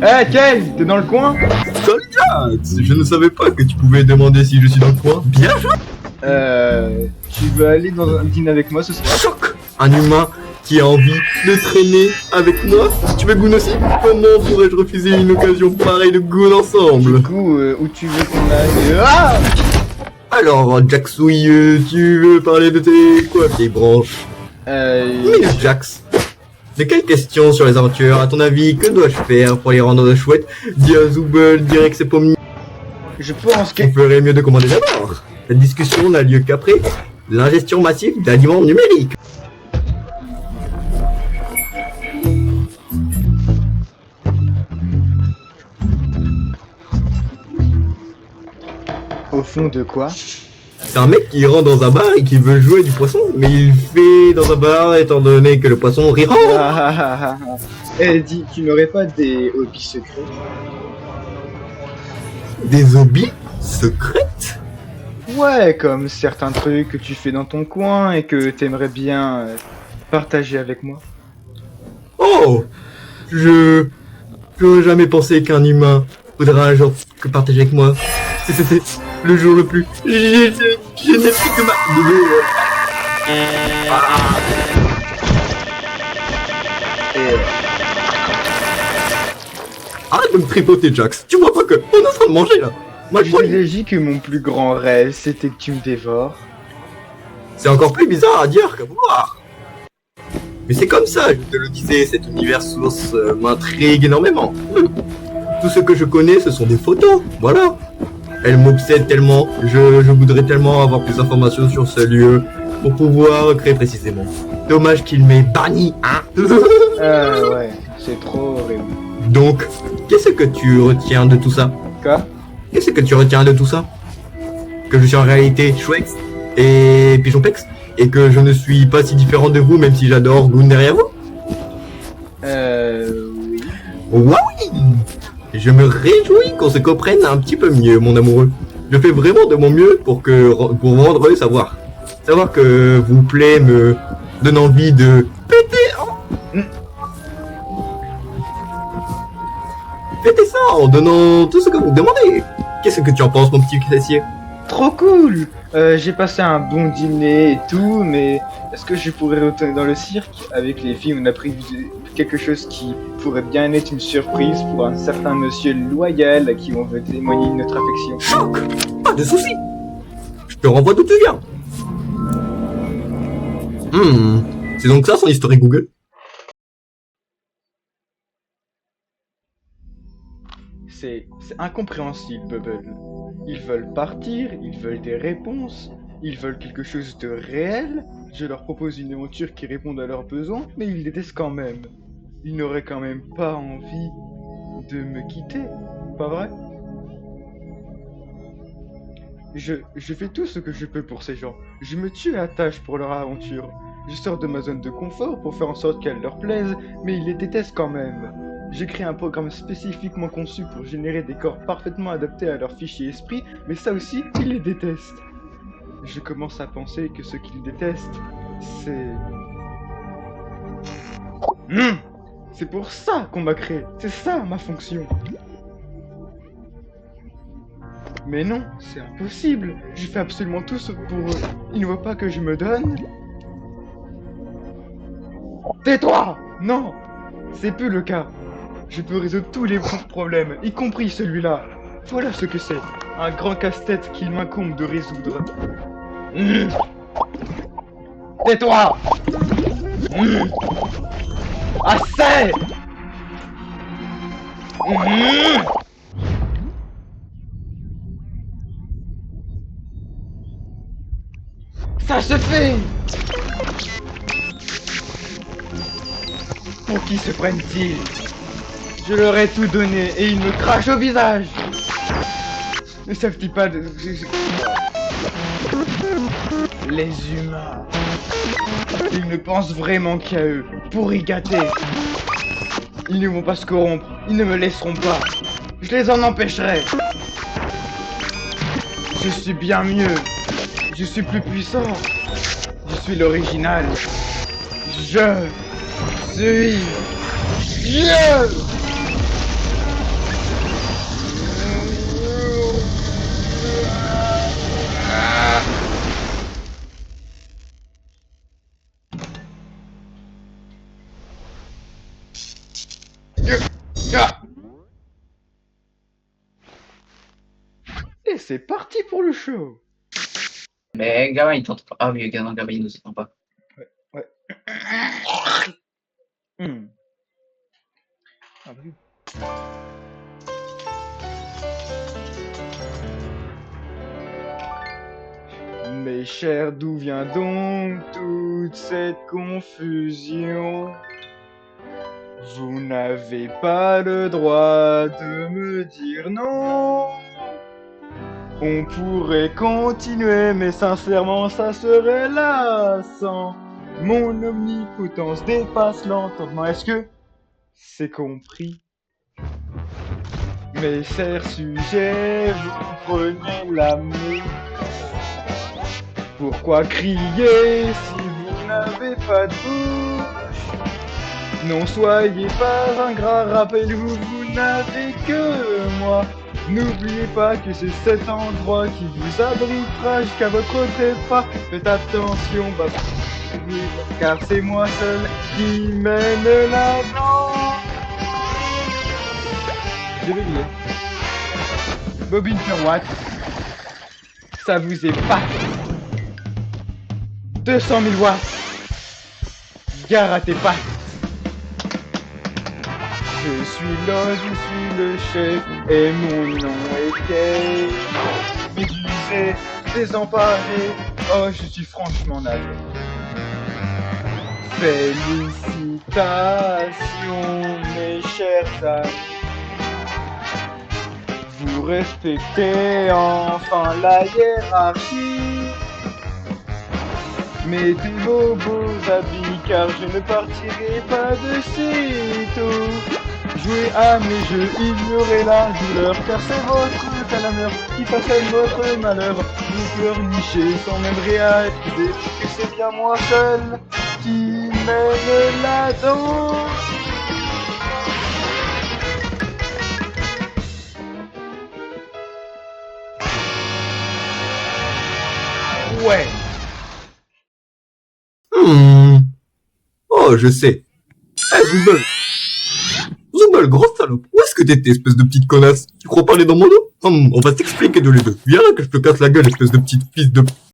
Eh, Kyle, t'es dans le coin? Salut, je ne savais pas que tu pouvais demander si je suis dans le coin. Bien joué. Tu veux aller dans un dîner avec moi ce soir? Choc. Un humain qui a envie de traîner avec moi. Tu veux Goon aussi? Comment pourrais-je refuser une occasion pareille de Goon ensemble? Du coup, où tu veux qu'on aille? Ah! Alors, Jaxouille, tu veux parler de tes quoi, vieille branche? Mais Jax, de quelles questions sur les aventures, à ton avis, que dois-je faire pour les rendre chouettes? Dis à Zooble, dirais que c'est pas mieux. Je pense que... On ferait mieux de commander d'abord. La discussion n'a lieu qu'après l'ingestion massive d'aliments numériques. Au fond de quoi? C'est un mec qui rentre dans un bar et qui veut jouer du poisson, mais il fait dans un bar étant donné que le poisson rira. Eh, dis, tu n'aurais pas des hobbies secrets? Des hobbies secrètes? Ouais, comme certains trucs que tu fais dans ton coin et que t'aimerais bien partager avec moi. Oh, j'aurais jamais pensé qu'un humain voudra un jour que partager avec moi. C'était le jour le plus... Je n'ai fait que ma... Arrête de me tripoter, Jax. Tu vois pas que on est en train de manger là. Moi, Je lui ai dit que mon plus grand rêve, c'était que tu me dévores. c'est encore plus bizarre à dire qu'à vouloir. Mais c'est comme ça, je te le disais, cet univers source m'intrigue énormément. Tout ce que je connais, ce sont des photos, voilà. Elle m'obsède tellement, je voudrais tellement avoir plus d'informations sur ce lieu pour pouvoir créer précisément. Dommage qu'il m'ait banni, hein. Ouais, c'est trop horrible. Donc, qu'est-ce que tu retiens de tout ça? Quoi? Qu'est-ce que tu retiens de tout ça? Que je suis en réalité Schwex et Pigeonpex? Et que je ne suis pas si différent de vous, même si j'adore Goon derrière vous? Oui. Ouais, oui. Je me réjouis qu'on se comprenne un petit peu mieux, mon amoureux. Je fais vraiment de mon mieux pour rendre savoir. Savoir que vous plaît me donne envie de péter. Pétez ça en donnant tout ce que vous demandez. Qu'est-ce que tu en penses, mon petit caissier? Trop cool! J'ai passé un bon dîner et tout, mais est-ce que je pourrais retourner dans le cirque? Avec les filles, on a pris quelque chose qui pourrait bien être une surprise pour un certain monsieur loyal à qui on veut témoigner de notre affection. Choc! Pas de soucis. Je te renvoie d'où tu viens. C'est donc ça son historique Google? C'est incompréhensible, Bubble. Ils veulent partir, ils veulent des réponses, ils veulent quelque chose de réel. Je leur propose une aventure qui réponde à leurs besoins, mais ils détestent quand même. Ils n'auraient quand même pas envie de me quitter, pas vrai? Je fais tout ce que je peux pour ces gens. Je me tue à la tâche pour leur aventure. Je sors de ma zone de confort pour faire en sorte qu'elle leur plaise, mais ils les détestent quand même. J'ai créé un programme spécifiquement conçu pour générer des corps parfaitement adaptés à leur fichier esprit, mais ça aussi, ils les détestent. Je commence à penser que ce qu'ils détestent, c'est... C'est pour ça qu'on m'a créé, c'est ça ma fonction. Mais non, c'est impossible. Je fais absolument tout ce pour eux. Ils ne voient pas que je me donne. Tais-toi! Non! C'est plus le cas. Je peux résoudre tous les problèmes, y compris celui-là. Voilà ce que c'est. Un grand casse-tête qu'il m'incombe de résoudre. Tais-toi! Assez! Ça se fait! Pour qui se prennent-ils? Je leur ai tout donné et ils me crachent au visage! Ne savent-ils pas de... Les humains... Ils ne pensent vraiment qu'à eux, pour y gâter. Ils ne vont pas se corrompre, ils ne me laisseront pas. Je les en empêcherai. Je suis bien mieux. Je suis plus puissant. Je suis l'original. Je suis Dieu. c'est parti pour le show. Mais Gamin, il t'entend pas. Ah oui, non, Gamin, il nous entend pas. Ouais. Hmm. Ah, bah oui. Mes chers, d'où vient donc toute cette confusion? Vous n'avez pas le droit de me dire non. On pourrait continuer, mais sincèrement, ça serait lassant. Mon omnipotence dépasse l'entendement. Est-ce que c'est compris? Mes chers sujets, vous prenez la main. Pourquoi crier si vous n'avez pas de bouche? Non, soyez pas ingrat, rappelez-vous, vous n'avez que moi. N'oubliez pas que c'est cet endroit qui vous abritera jusqu'à votre trépas. Faites attention, bah, car c'est moi seul qui mène la danse. J'ai oublié. Bobine per watt. Ça vous épate. 200 000 watts. Gare à tes pattes. Je suis là, je suis le chef, et mon nom est Kay. Médusé, désemparé, oh je suis franchement navré. Félicitations mes chers amis. Vous respectez enfin la hiérarchie. Mettez vos beaux habits car je ne partirai pas de sitôt. Jouez à mes jeux, ignorez la douleur, car c'est votre calameur qui façonne votre malheur. Vous pleurnichez sans même réaliser que c'est bien moi seul qui mène la danse. Ouais. Oh, je sais. Eh, Zoubel. Zoubel, grosse salope. Où est-ce que t'étais, espèce de petite connasse? Tu crois parler dans mon dos? On va s'expliquer tous les deux. Viens là que je te casse la gueule, espèce de petite fils de...